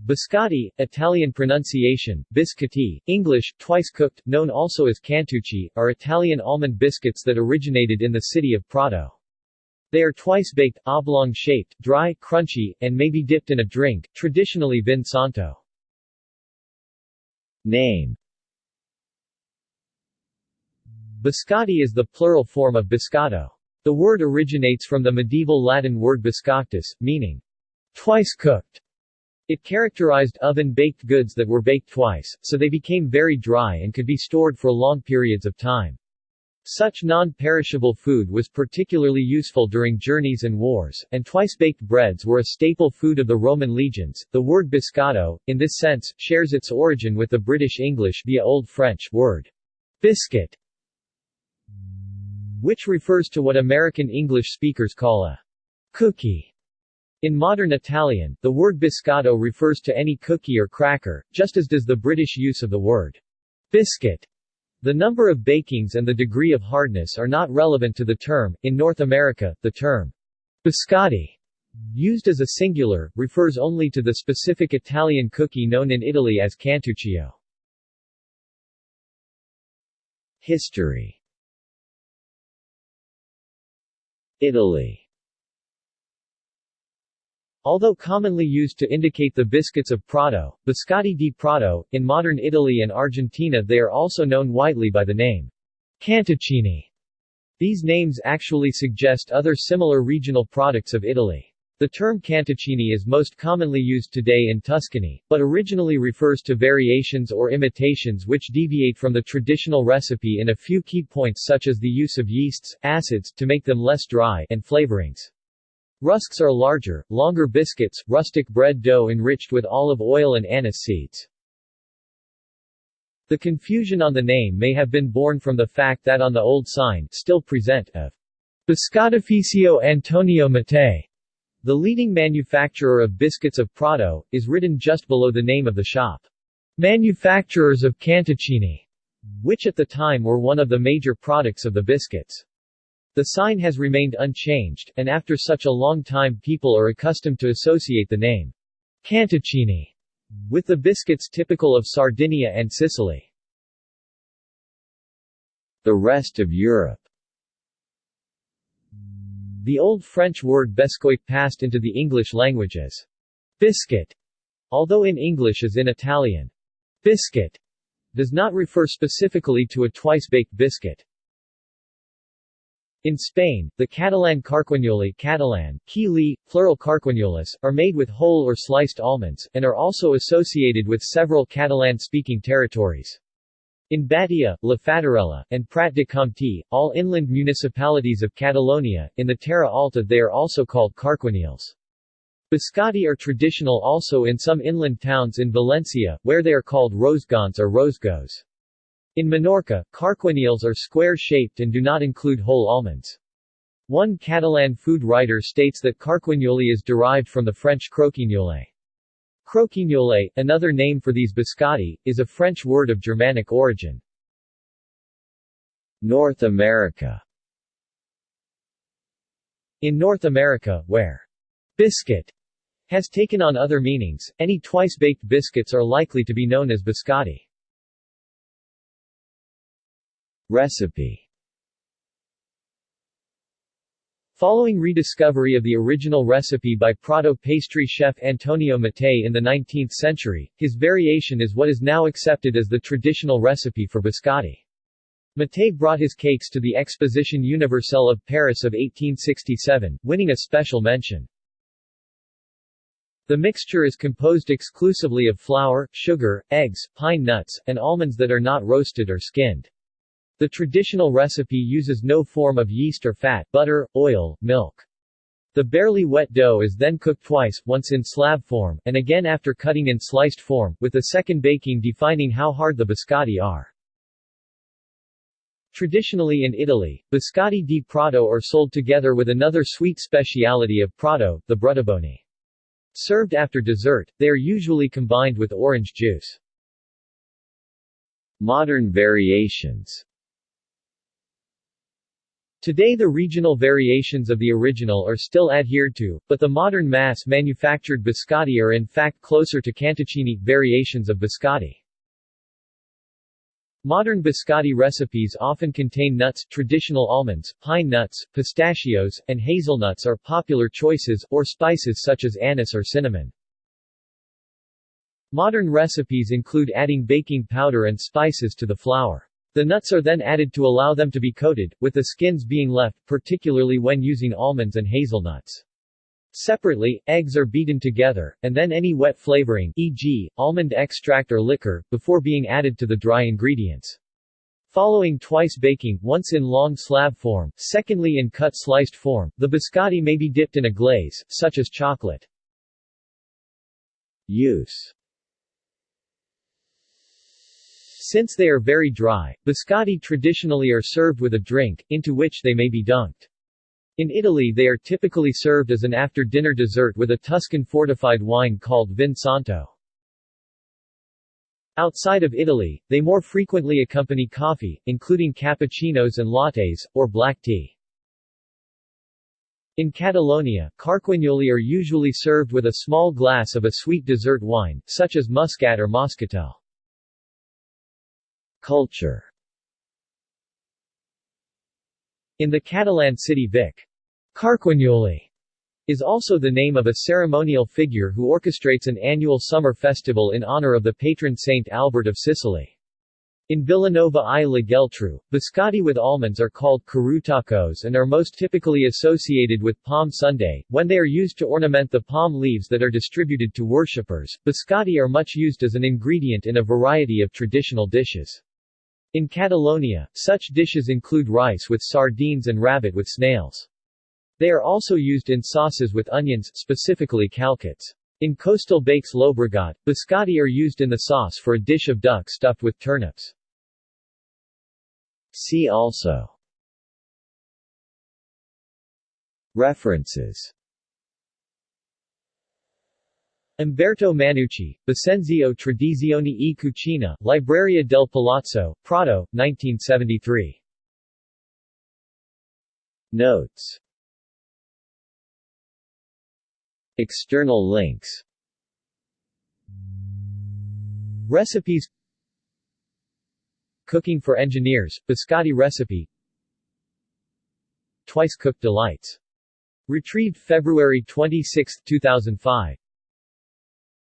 Biscotti, Italian pronunciation, biscotti, English, twice cooked, known also as cantucci, are Italian almond biscuits that originated in the city of Prato. They are twice-baked, oblong-shaped, dry, crunchy, and may be dipped in a drink, traditionally vin santo. Name. Biscotti is the plural form of biscotto. The word originates from the medieval Latin word biscoctus, meaning twice cooked. It characterized oven-baked goods that were baked twice, so they became very dry and could be stored for long periods of time. Such non-perishable food was particularly useful during journeys and wars, and twice-baked breads were a staple food of the Roman legions. The word biscotto, in this sense, shares its origin with the British English via Old French word biscuit, which refers to what American English speakers call a cookie. In modern Italian, the word biscotto refers to any cookie or cracker, just as does the British use of the word biscuit. The number of bakings and the degree of hardness are not relevant to the term. In North America, the term biscotti, used as a singular, refers only to the specific Italian cookie known in Italy as cantuccio. History. Italy. Although commonly used to indicate the biscuits of Prato, Biscotti di Prato, in modern Italy and Argentina they are also known widely by the name cantuccini. These names actually suggest other similar regional products of Italy. The term cantuccini is most commonly used today in Tuscany, but originally refers to variations or imitations which deviate from the traditional recipe in a few key points such as the use of yeasts, acids to make them less dry, and flavorings. Rusks are larger, longer biscuits, rustic bread dough enriched with olive oil and anise seeds. The confusion on the name may have been born from the fact that on the old sign, still present, of Biscottificio Antonio Mattei, the leading manufacturer of biscuits of Prato, is written just below the name of the shop, Manufacturers of Cantuccini, which at the time were one of the major products of the biscuits. The sign has remained unchanged, and after such a long time people are accustomed to associate the name cantuccini with the biscuits typical of Sardinia and Sicily. The rest of Europe. The Old French word biscoit passed into the English language as biscuit, although in English as in Italian, biscuit does not refer specifically to a twice-baked biscuit. In Spain, the Catalan carquinoli Catalan, quili, plural carquinyoles, are made with whole or sliced almonds, and are also associated with several Catalan-speaking territories. In Badia, La Fatarella, and Prat de Comté, all inland municipalities of Catalonia, in the Terra Alta they are also called carquinyols. Biscotti are traditional also in some inland towns in Valencia, where they are called rosgons or rosgos. In Menorca, carquinyols are square-shaped and do not include whole almonds. One Catalan food writer states that carquignoli is derived from the French croquignole. Croquignole, another name for these biscotti, is a French word of Germanic origin. North America. In North America, where biscuit has taken on other meanings, any twice-baked biscuits are likely to be known as biscotti. Recipe. Following rediscovery of the original recipe by Prato pastry chef Antonio Mattei in the 19th century, his variation is what is now accepted as the traditional recipe for biscotti. Mattei brought his cakes to the Exposition Universelle of Paris of 1867, winning a special mention. The mixture is composed exclusively of flour, sugar, eggs, pine nuts, and almonds that are not roasted or skinned. The traditional recipe uses no form of yeast or fat, butter, oil, milk. The barely wet dough is then cooked twice, once in slab form, and again after cutting in sliced form, with the second baking defining how hard the biscotti are. Traditionally in Italy, biscotti di Prato are sold together with another sweet speciality of Prato, the bruttoboni. Served after dessert, they are usually combined with orange juice. Modern variations. Today the regional variations of the original are still adhered to, but the modern mass-manufactured biscotti are in fact closer to cantuccini variations of biscotti. Modern biscotti recipes often contain nuts. Traditional almonds, pine nuts, pistachios, and hazelnuts are popular choices, or spices such as anise or cinnamon. Modern recipes include adding baking powder and spices to the flour. The nuts are then added to allow them to be coated, with the skins being left, particularly when using almonds and hazelnuts. Separately, eggs are beaten together, and then any wet flavoring, e.g., almond extract or liquor, before being added to the dry ingredients. Following twice baking, once in long slab form, secondly in cut sliced form, the biscotti may be dipped in a glaze, such as chocolate. Use. Since they are very dry, biscotti traditionally are served with a drink, into which they may be dunked. In Italy they are typically served as an after-dinner dessert with a Tuscan fortified wine called Vin Santo. Outside of Italy, they more frequently accompany coffee, including cappuccinos and lattes, or black tea. In Catalonia, carquignoli are usually served with a small glass of a sweet dessert wine, such as muscat or moscatel. Culture. In the Catalan city Vic, carquignoli is also the name of a ceremonial figure who orchestrates an annual summer festival in honor of the patron saint Albert of Sicily. In Villanova I La Geltrú, biscotti with almonds are called carutacos and are most typically associated with Palm Sunday, when they are used to ornament the palm leaves that are distributed to worshippers. Biscotti are much used as an ingredient in a variety of traditional dishes. In Catalonia, such dishes include rice with sardines and rabbit with snails. They are also used in sauces with onions, specifically calçots. In coastal Baix Llobregat, biscotti are used in the sauce for a dish of duck stuffed with turnips. See also. References. Umberto Manucci, Vicenzio Tradizioni e Cucina, Libreria del Palazzo, Prato, 1973. Notes. External links. Recipes. Cooking for Engineers, Biscotti recipe. Twice cooked delights. Retrieved February 26, 2005.